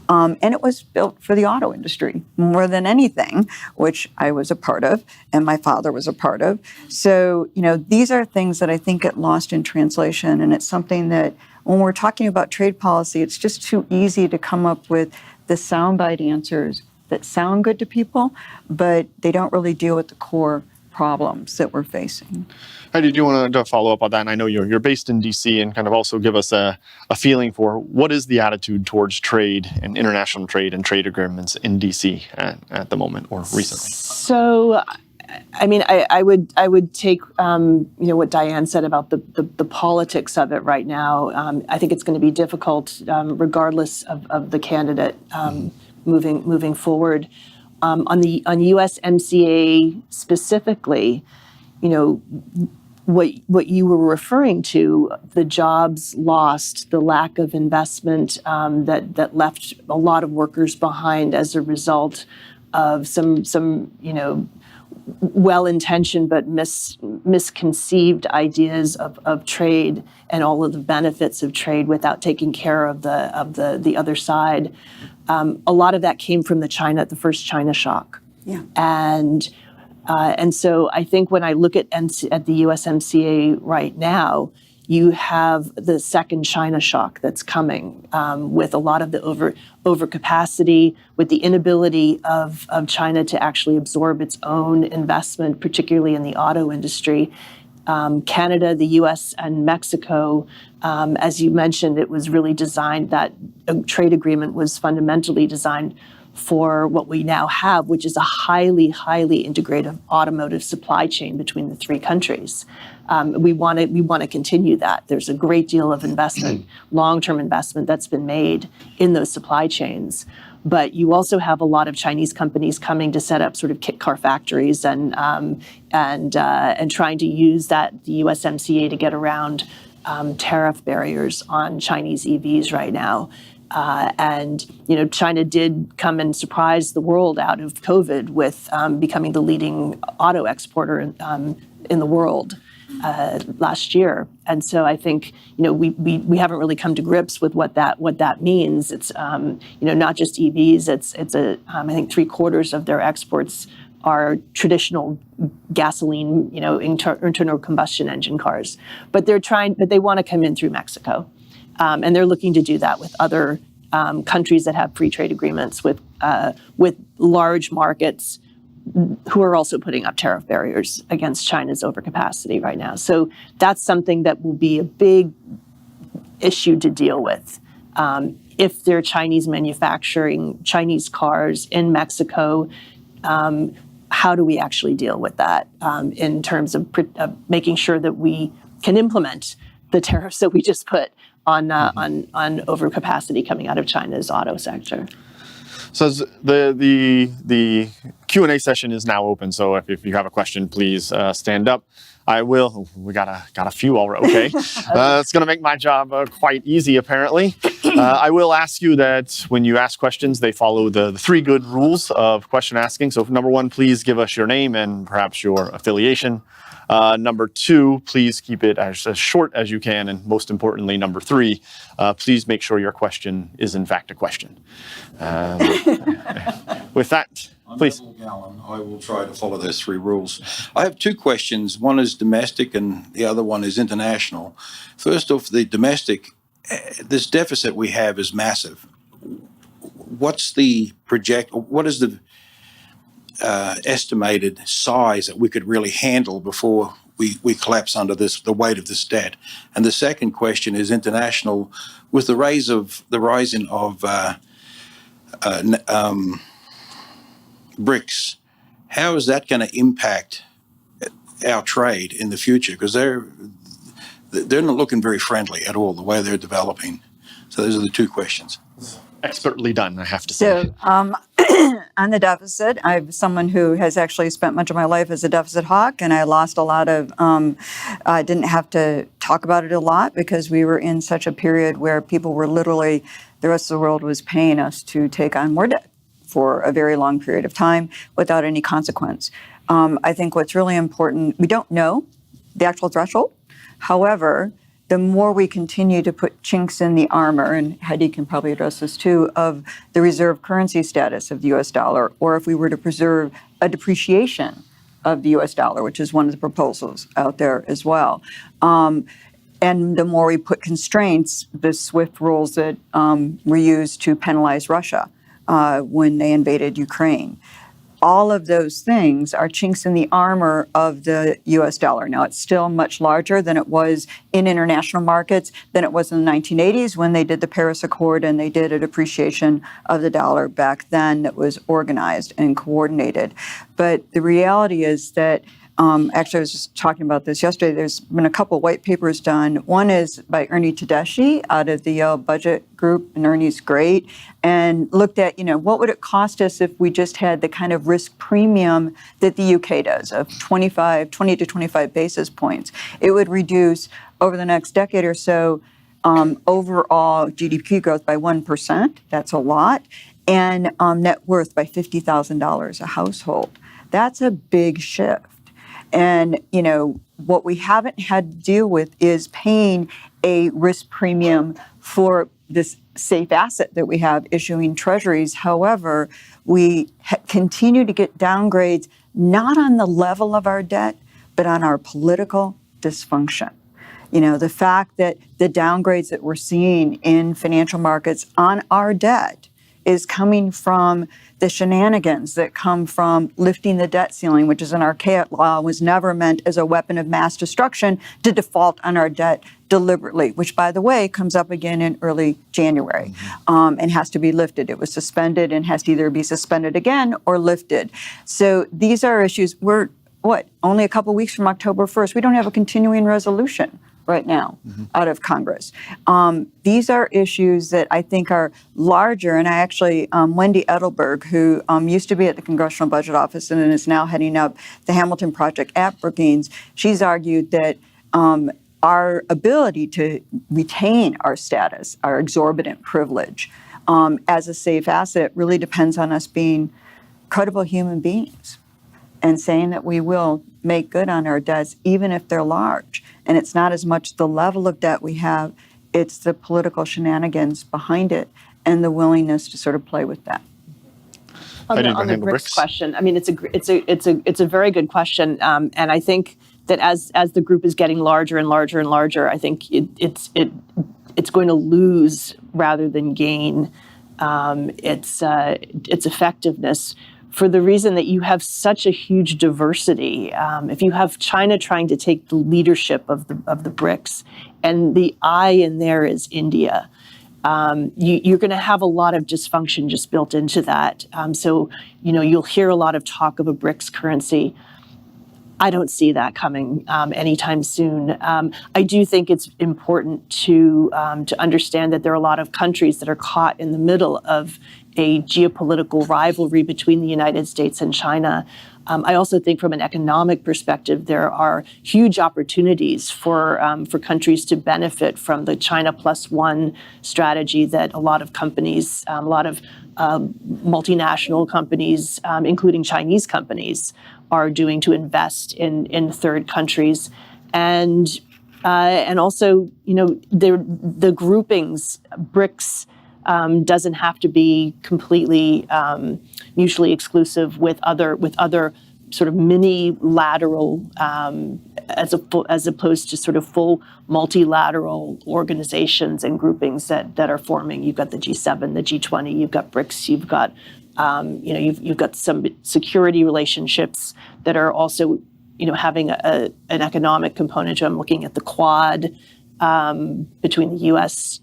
And it was built for the auto industry more than anything, which I was a part of and my father was a part of. So, these are things that I think get lost in translation. And it's something that when we're talking about trade policy, it's just too easy to come up with the soundbite answers that sound good to people, but they don't really deal with the core problems that we're facing. Heidi, do you want to follow up on that? And I know you're based in D.C. and kind of also give us a feeling for what is the attitude towards trade and international trade and trade agreements in D.C. at the moment or recently. So, I mean, I would take what Diane said about the politics of it right now. I think it's going to be difficult, regardless of the candidate moving forward. On USMCA specifically, what you were referring to, the jobs lost, the lack of investment that left a lot of workers behind as a result of some well-intentioned but misconceived ideas of trade and all of the benefits of trade without taking care of the other side. A lot of that came from the first China shock. Yeah. And so I think when I look at the USMCA right now, you have the second China shock that's coming with a lot of the overcapacity, with the inability of China to actually absorb its own investment, particularly in the auto industry. Canada, the U.S., and Mexico, as you mentioned, it was really designed, that trade agreement was fundamentally designed for what we now have, which is a highly, highly integrated automotive supply chain between the three countries. We want to continue that. There's a great deal of investment, long-term investment that's been made in those supply chains. But you also have a lot of Chinese companies coming to set up sort of kit car factories and trying to use the USMCA to get around tariff barriers on Chinese EVs right now. China did come and surprise the world out of COVID with becoming the leading auto exporter in the world last year. And so I think we haven't really come to grips with what that means. It's not just EVs. It's I think 3/4 of their exports are traditional gasoline, internal combustion engine cars. But they want to come in through Mexico. And they're looking to do that with other countries that have free trade agreements with large markets who are also putting up tariff barriers against China's overcapacity right now. So that's something that will be a big issue to deal with. If they're Chinese manufacturing Chinese cars in Mexico, how do we actually deal with that in terms of making sure that we can implement the tariffs that we just put on overcapacity coming out of China's auto sector? So the Q&A session is now open. So if you have a question, please stand up. I will. We got a few already. Okay, it's going to make my job quite easy, apparently. I will ask you that when you ask questions, they follow the 3 good rules of question asking. So number 1, please give us your name and perhaps your affiliation. Number 2, please keep it as short as you can. And most importantly, number 3, please make sure your question is in fact a question. With that, I'm please. Neville Gallen. I will try to follow those three rules. I have two questions. One is domestic and the other one is international. First off, the domestic, this deficit we have is massive. What is the estimated size that we could really handle before we collapse under the weight of this debt? And the second question is international. With the rising of BRICS, how is that going to impact our trade in the future? Because they're not looking very friendly at all, the way they're developing. So those are the two questions. Expertly done, I have to say. So on the deficit, I'm someone who has actually spent much of my life as a deficit hawk, and I lost a lot of, I didn't have to talk about it a lot because we were in such a period where people were literally, the rest of the world was paying us to take on more debt for a very long period of time without any consequence. I think what's really important, we don't know the actual threshold. However, the more we continue to put chinks in the armor, and Heidi can probably address this too, of the reserve currency status of the US dollar, or if we were to preserve a depreciation of the US dollar, which is one of the proposals out there as well. And the more we put constraints, the SWIFT rules that were used to penalize Russia when they invaded Ukraine. All of those things are chinks in the armor of the US dollar. Now, it's still much larger than it was in international markets than it was in the 1980s when they did the Paris Accord and they did a depreciation of the dollar back then that was organized and coordinated. But the reality is that actually, I was just talking about this yesterday. There's been a couple white papers done. One is by Ernie Tedeschi out of the Yale Budget Group, and Ernie's great, and looked at, what would it cost us if we just had the kind of risk premium that the UK does of 20 to 25 basis points. It would reduce over the next decade or so overall GDP growth by 1%. That's a lot. And net worth by $50,000 a household. That's a big shift. And, what we haven't had to deal with is paying a risk premium for this safe asset that we have, issuing treasuries. However, we continue to get downgrades, not on the level of our debt, but on our political dysfunction. The fact that the downgrades that we're seeing in financial markets on our debt is coming from the shenanigans that come from lifting the debt ceiling, which is an archaic law, was never meant as a weapon of mass destruction to default on our debt deliberately, which, by the way, comes up again in early January and has to be lifted. It was suspended and has to either be suspended again or lifted. So these are issues. We're, only a couple weeks from October 1st. We don't have a continuing resolution right now out of Congress. These are issues that I think are larger, and I actually, Wendy Edelberg, who used to be at the Congressional Budget Office and is now heading up the Hamilton Project at Brookings, she's argued that our ability to retain our status, our exorbitant privilege as a safe asset really depends on us being credible human beings and saying that we will make good on our debts, even if they're large. And it's not as much the level of debt we have, it's the political shenanigans behind it and the willingness to sort of play with that. On the BRICS question, I mean, it's a very good question, and I think that as the group is getting larger and larger and larger, I think it's going to lose rather than gain its effectiveness, for the reason that you have such a huge diversity. If you have China trying to take the leadership of the BRICS, and the I in there is India, you're going to have a lot of dysfunction just built into that. So you'll hear a lot of talk of a BRICS currency. I don't see that coming anytime soon. I do think it's important to understand that there are a lot of countries that are caught in the middle of a geopolitical rivalry between the United States and China. I also think from an economic perspective, there are huge opportunities for countries to benefit from the China plus one strategy that a lot of companies, a lot of multinational companies, including Chinese companies, are doing to invest in third countries. And also, the groupings, BRICS, doesn't have to be completely mutually exclusive with other sort of mini lateral as opposed to sort of full multilateral organizations and groupings that are forming. You've got the G7, the G20, you've got BRICS, you've got you've got some security relationships that are also having an economic component. I'm looking at the Quad between the U.S.,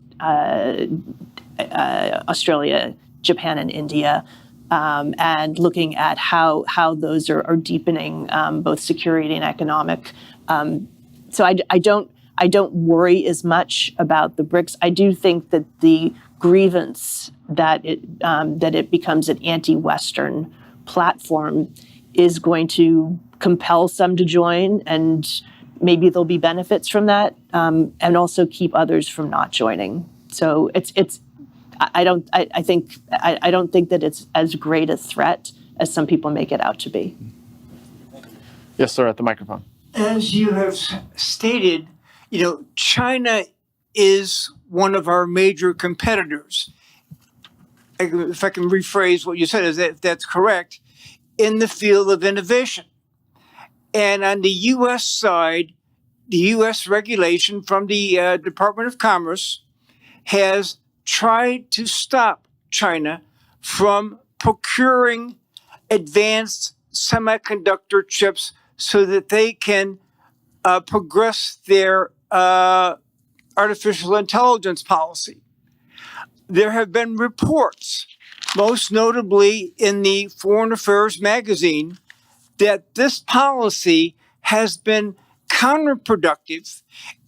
Australia, Japan, and India. And looking at how those are deepening both security and economic. So I don't worry as much about the BRICS. I do think that the grievance that it becomes an anti-Western platform is going to compel some to join, and maybe there'll be benefits from that, and also keep others from not joining. So I don't think that it's as great a threat as some people make it out to be. Yes, sir, at the microphone. As you have stated, China is one of our major competitors. If I can rephrase what you said, if that's correct, in the field of innovation. And on the U.S. side, the U.S. regulation from the Department of Commerce has tried to stop China from procuring advanced semiconductor chips so that they can progress their artificial intelligence policy. There have been reports, most notably in the Foreign Affairs magazine, that this policy has been counterproductive,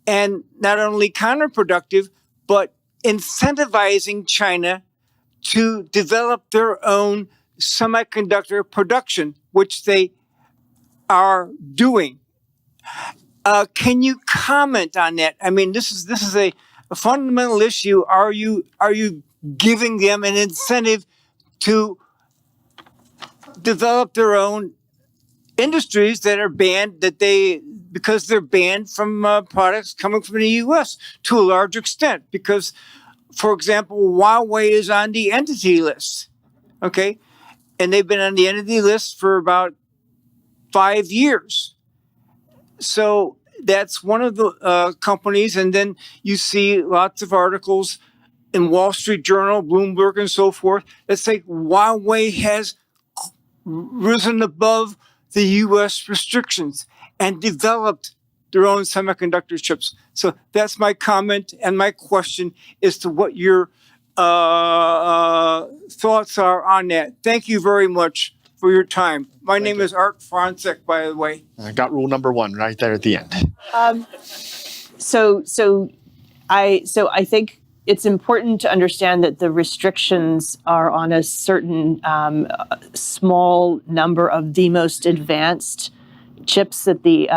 and not only counterproductive, but incentivizing China to develop their own semiconductor production, which they are doing. Can you comment on that? I mean, this is a fundamental issue. Are you giving them an incentive to develop their own industries that are banned, because they're banned from products coming from the U.S. to a large extent? Because, for example, Huawei is on the entity list, okay? And they've been on the entity list for about 5 years. So that's one of the companies. And then you see lots of articles in Wall Street Journal, Bloomberg, and so forth that say Huawei has risen above the U.S. restrictions and developed their own semiconductor chips. So that's my comment and my question as to what your thoughts are on that. Thank you very much for your time. My name is Art Franczek, by the way. I got rule number 1 right there at the end. So I think it's important to understand that the restrictions are on a certain small number of the most advanced chips that the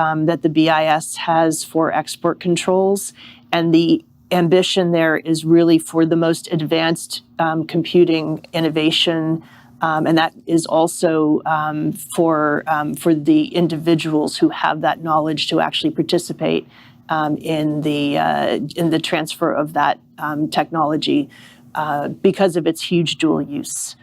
BIS has for export controls, and the ambition there is really for the most advanced computing innovation, and that is also for the individuals who have that knowledge to actually participate in the transfer of that technology because of its huge dual use.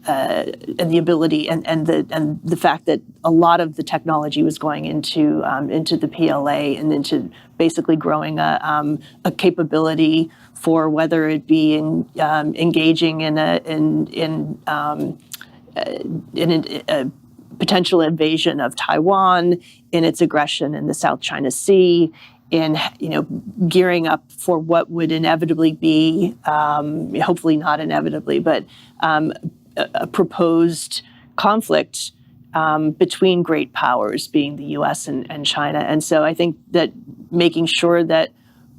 And the ability and the fact that a lot of the technology was going into the PLA and into basically growing a capability for whether it be engaging in a potential invasion of Taiwan, in its aggression in the South China Sea, in gearing up for what would inevitably be, hopefully not inevitably, but a proposed conflict between great powers, being the U.S. and China. And so I think that making sure that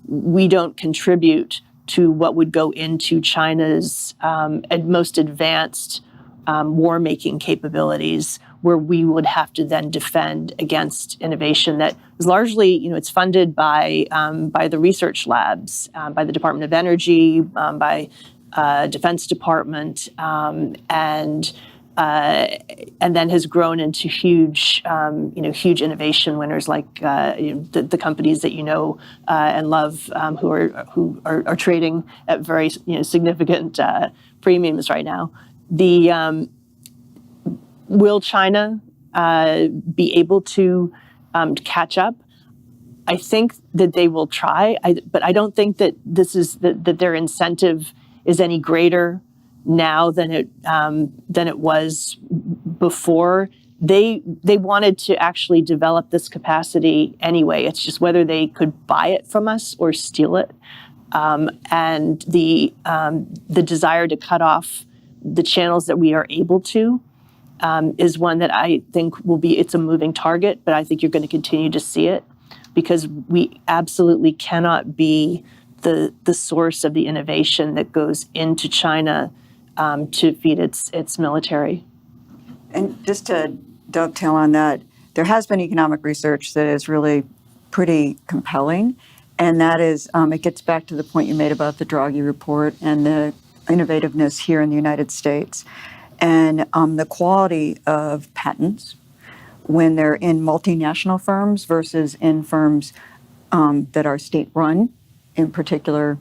we don't contribute to what would go into China's most advanced war-making capabilities, where we would have to then defend against innovation that is largely, it's funded by the research labs, by the Department of Energy, by Defense Department, and and then has grown into huge, huge innovation winners like the companies that and love, who are trading at very significant premiums right now. Will China be able to catch up? I think that they will try, but I don't think that that their incentive is any greater now than it was before. They wanted to actually develop this capacity anyway. It's just whether they could buy it from us or steal it, and the desire to cut off the channels that we are able to is one that I think it's a moving target, but I think you're going to continue to see it, because we absolutely cannot be the source of the innovation that goes into China to feed its military. And just to dovetail on that, there has been economic research that is really pretty compelling, and that is, it gets back to the point you made about the Draghi report and the innovativeness here in the United States, and the quality of patents when they're in multinational firms versus in firms that are state-run, in particular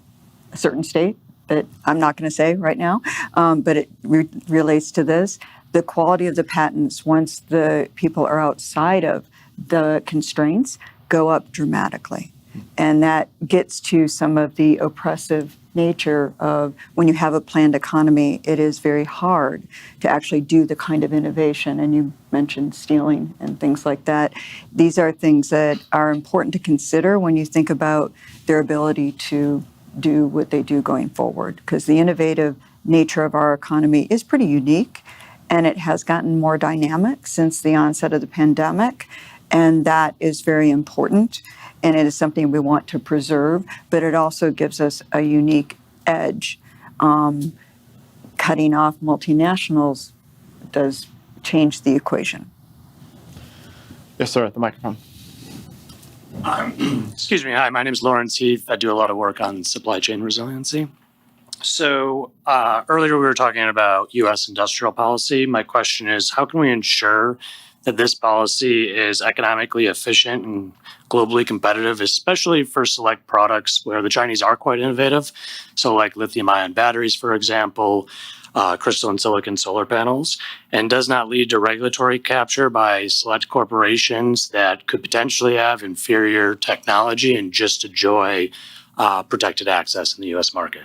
a certain state that I'm not going to say right now, but it relates to this. The quality of the patents, once the people are outside of the constraints, go up dramatically. And that gets to some of the oppressive nature of when you have a planned economy, it is very hard to actually do the kind of innovation. And you mentioned stealing and things like that. These are things that are important to consider when you think about their ability to do what they do going forward, because the innovative nature of our economy is pretty unique, and it has gotten more dynamic since the onset of the pandemic, and that is very important. And it is something we want to preserve, but it also gives us a unique edge. Cutting off multinationals does change the equation. Yes, sir, at the microphone. Excuse me. Hi, my name is Lawrence Heath. I do a lot of work on supply chain resiliency. So earlier we were talking about U.S. industrial policy. My question is, how can we ensure that this policy is economically efficient and globally competitive, especially for select products where the Chinese are quite innovative? So like lithium-ion batteries, for example, crystalline silicon solar panels, and does not lead to regulatory capture by select corporations that could potentially have inferior technology and just enjoy protected access in the U.S. market.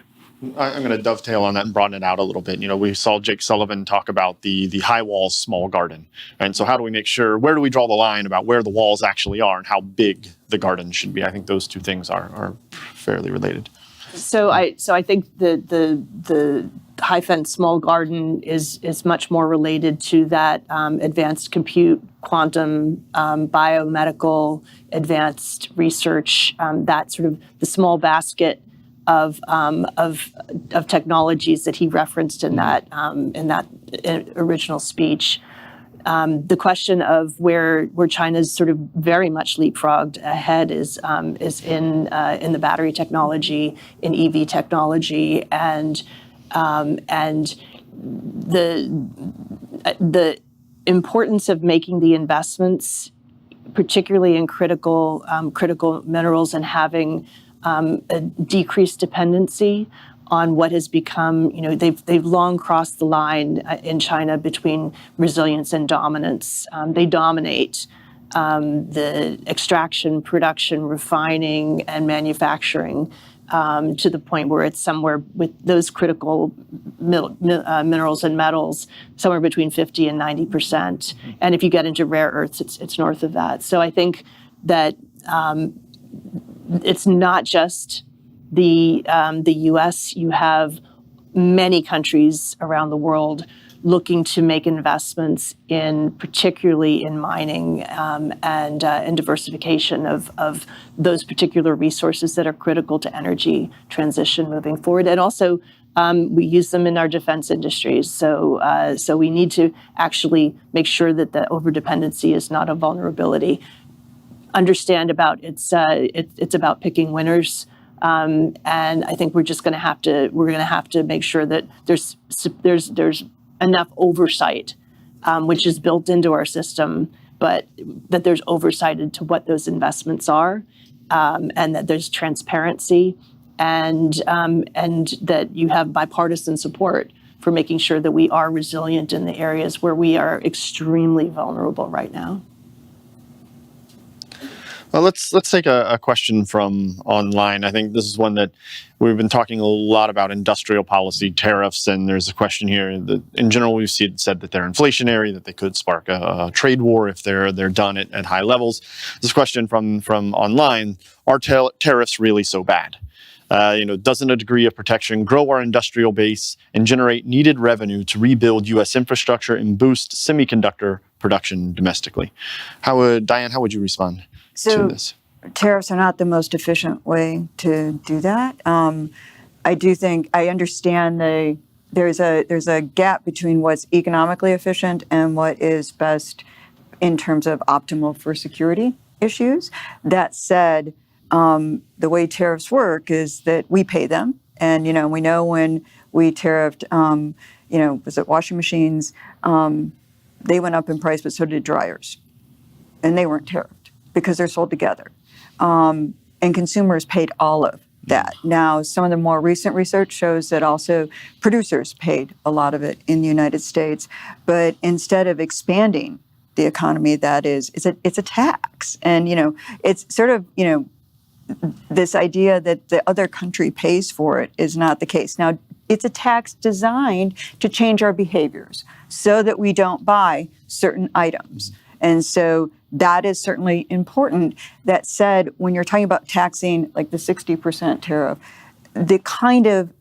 I'm going to dovetail on that and broaden it out a little bit. We saw Jake Sullivan talk about the high walls, small garden. And so how do we make sure, where do we draw the line about where the walls actually are and how big the garden should be? I think those two things are fairly related. So I think the high fence, small garden is much more related to that advanced compute, quantum, biomedical, advanced research, that sort of the small basket of technologies that he referenced in that original speech. The question of where China's sort of very much leapfrogged ahead is in the battery technology, in EV technology, and the importance of making the investments, particularly in critical minerals, and having a decreased dependency on what has become, they've long crossed the line in China between resilience and dominance. They dominate the extraction, production, refining, and manufacturing to the point where it's somewhere with those critical minerals and metals, somewhere between 50 and 90%. And if you get into rare earths, it's north of that. So I think that it's not just the U.S. You have many countries around the world looking to make investments particularly in mining and diversification of those particular resources that are critical to energy transition moving forward. And also, we use them in our defense industries. So we need to actually make sure that the overdependency is not a vulnerability. Understand about it's about picking winners, and I think we're going to have to make sure that there's enough oversight, which is built into our system, but that there's oversight into what those investments are, and that there's transparency, and that you have bipartisan support for making sure that we are resilient in the areas where we are extremely vulnerable right now. Well, let's take a question from online. I think this is one that we've been talking a lot about: industrial policy, tariffs, and there's a question here that, in general, we've said that they're inflationary, that they could spark a trade war if they're done at high levels. This question from online: are tariffs really so bad? Doesn't a degree of protection grow our industrial base and generate needed revenue to rebuild U.S. infrastructure and boost semiconductor production domestically? Diane, how would you respond to this? Tariffs are not the most efficient way to do that. I do think I understand there's a gap between what's economically efficient and what is best in terms of optimal for security issues. That said, the way tariffs work is that we pay them, and we know when we tariffed, was it washing machines? They went up in price, but so did dryers, and they weren't tariffed because they're sold together. And consumers paid all of that. Now, some of the more recent research shows that also producers paid a lot of it in the United States. But instead of expanding the economy, it's a tax. And, it's sort of, this idea that the other country pays for it is not the case. Now, it's a tax designed to change our behaviors so that we don't buy certain items. And so that is certainly important. That said, when you're talking about taxing like the 60% tariff, the kind of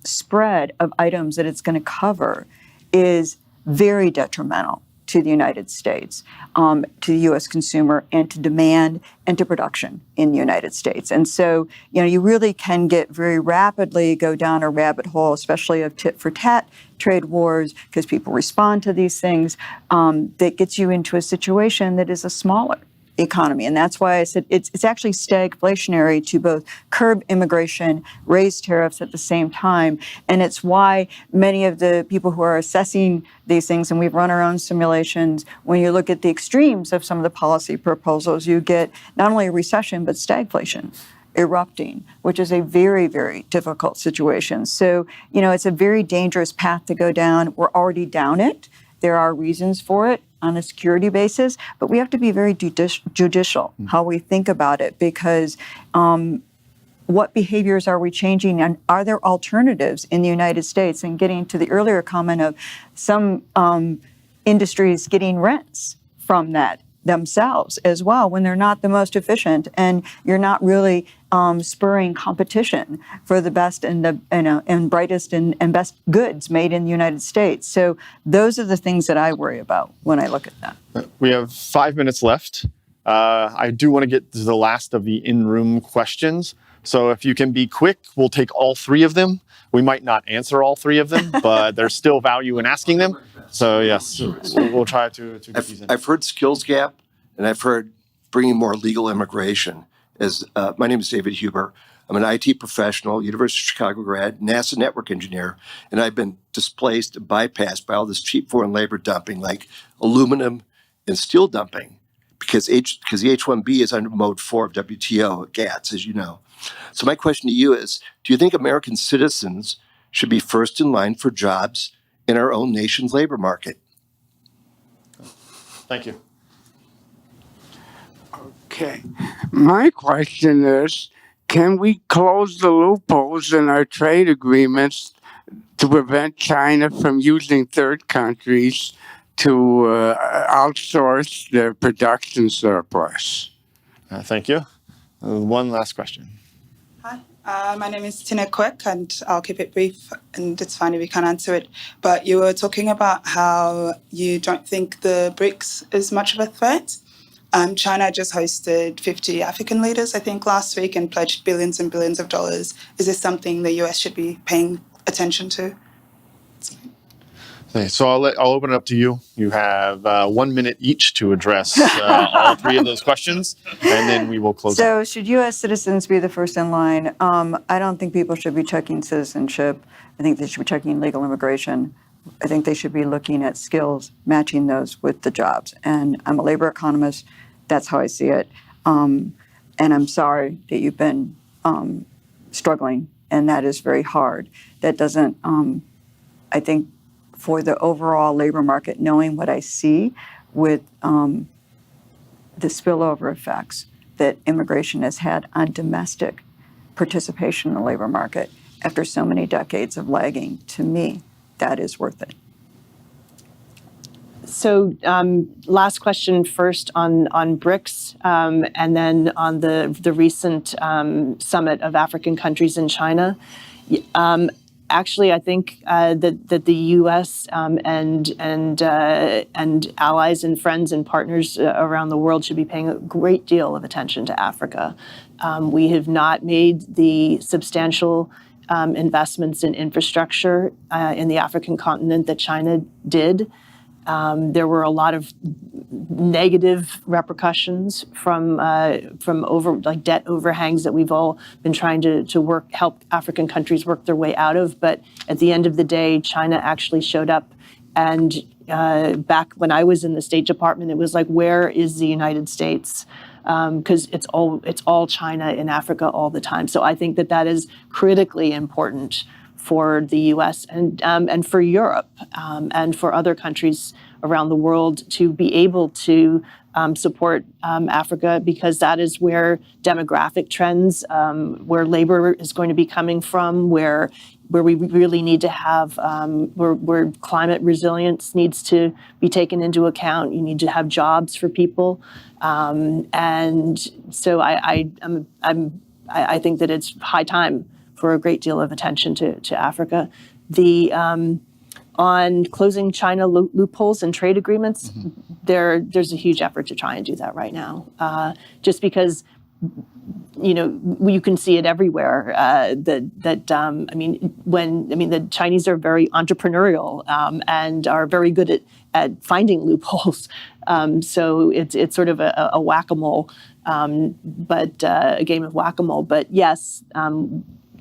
spread of items that it's going to cover is very detrimental to the United States, to the U.S. consumer, and to demand and to production in the United States. And so, you really can very rapidly go down a rabbit hole, especially of tit for tat trade wars, because people respond to these things, that gets you into a situation that is a smaller economy. And that's why I said it's actually stagflationary to both curb immigration, raise tariffs at the same time. And it's why many of the people who are assessing these things, and we've run our own simulations, when you look at the extremes of some of the policy proposals, you get not only a recession, but stagflation erupting, which is a very, very difficult situation. So, it's a very dangerous path to go down. We're already down it. There are reasons for it on a security basis, but we have to be very judicial how we think about it, because what behaviors are we changing, and are there alternatives in the United States? And getting to the earlier comment of some industries getting rents from that themselves as well when they're not the most efficient, and you're not really spurring competition for the best and brightest and best goods made in the United States. So those are the things that I worry about when I look at that. We have 5 minutes left. I do want to get to the last of the in-room questions. So if you can be quick, we'll take all three of them. We might not answer all three of them, but there's still value in asking them. So yes, we'll try to get these in. I've heard skills gap, and I've heard bringing more legal immigration. My name is David Huber. I'm an IT professional, University of Chicago grad, NASA network engineer, and I've been displaced and bypassed by all this cheap foreign labor dumping, like aluminum and steel dumping, because the H-1B is under mode 4 of WTO, GATS, as you know. So my question to you is, do you think American citizens should be first in line for jobs in our own nation's labor market? Thank you. Okay. My question is, can we close the loopholes in our trade agreements to prevent China from using third countries to outsource their production surplus? Thank you. One last question. Hi, my name is Tina Quick, and I'll keep it brief, and it's fine if we can't answer it. But you were talking about how you don't think the BRICS is much of a threat. China just hosted 50 African leaders, I think, last week, and pledged billions and billions of dollars. Is this something the US should be paying attention to? Okay, so I'll open it up to you. You have 1 minute each to address all three of those questions, and then we will close. So should U.S. citizens be the first in line? I don't think people should be checking citizenship. I think they should be checking legal immigration. I think they should be looking at skills, matching those with the jobs. And I'm a labor economist. That's how I see it. And I'm sorry that you've been struggling, and that is very hard. That doesn't, I think, for the overall labor market, knowing what I see with the spillover effects that immigration has had on domestic participation in the labor market after so many decades of lagging, to me, that is worth it. So last question first on BRICS, and then on the recent summit of African countries in China. Actually, I think that the U.S. and allies and friends and partners around the world should be paying a great deal of attention to Africa. We have not made the substantial investments in infrastructure in the African continent that China did. There were a lot of negative repercussions from debt overhangs that we've all been trying to help African countries work their way out of. But at the end of the day, China actually showed up. And back when I was in the State Department, it was like, where is the United States? Because it's all China in Africa all the time. So I think that is critically important for the U.S. and for Europe and for other countries around the world to be able to support Africa, because that is where demographic trends, where labor is going to be coming from, where we really need to have, where climate resilience needs to be taken into account. You need to have jobs for people, and so I think that it's high time for a great deal of attention to Africa. On closing China loopholes and trade agreements, there's a huge effort to try and do that right now. Just because, you can see it everywhere. The Chinese are very entrepreneurial and are very good at finding loopholes. So it's sort of a whack-a-mole, but a game of whack-a-mole. But yes.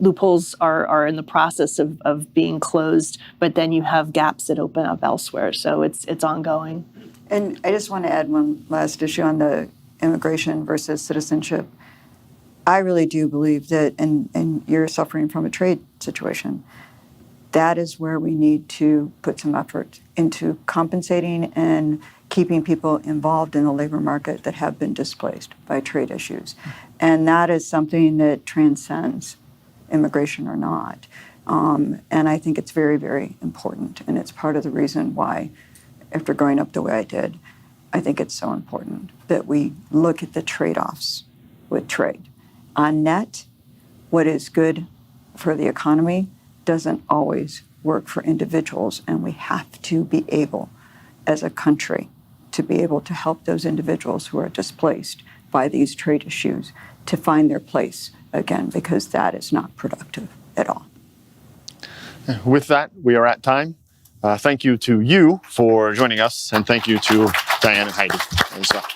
Loopholes are in the process of being closed, but then you have gaps that open up elsewhere. So it's ongoing. And I just want to add one last issue on the immigration versus citizenship. I really do believe that, and you're suffering from a trade situation, that is where we need to put some effort into compensating and keeping people involved in the labor market that have been displaced by trade issues. And that is something that transcends immigration or not. And I think it's very, very important. And it's part of the reason why, after growing up the way I did, I think it's so important that we look at the trade-offs with trade. On net, what is good for the economy doesn't always work for individuals. And we have to be able, as a country, to be able to help those individuals who are displaced by these trade issues to find their place again, because that is not productive at all. With that, we are at time. Thank you to you for joining us, and thank you to Diane and Heidi as well.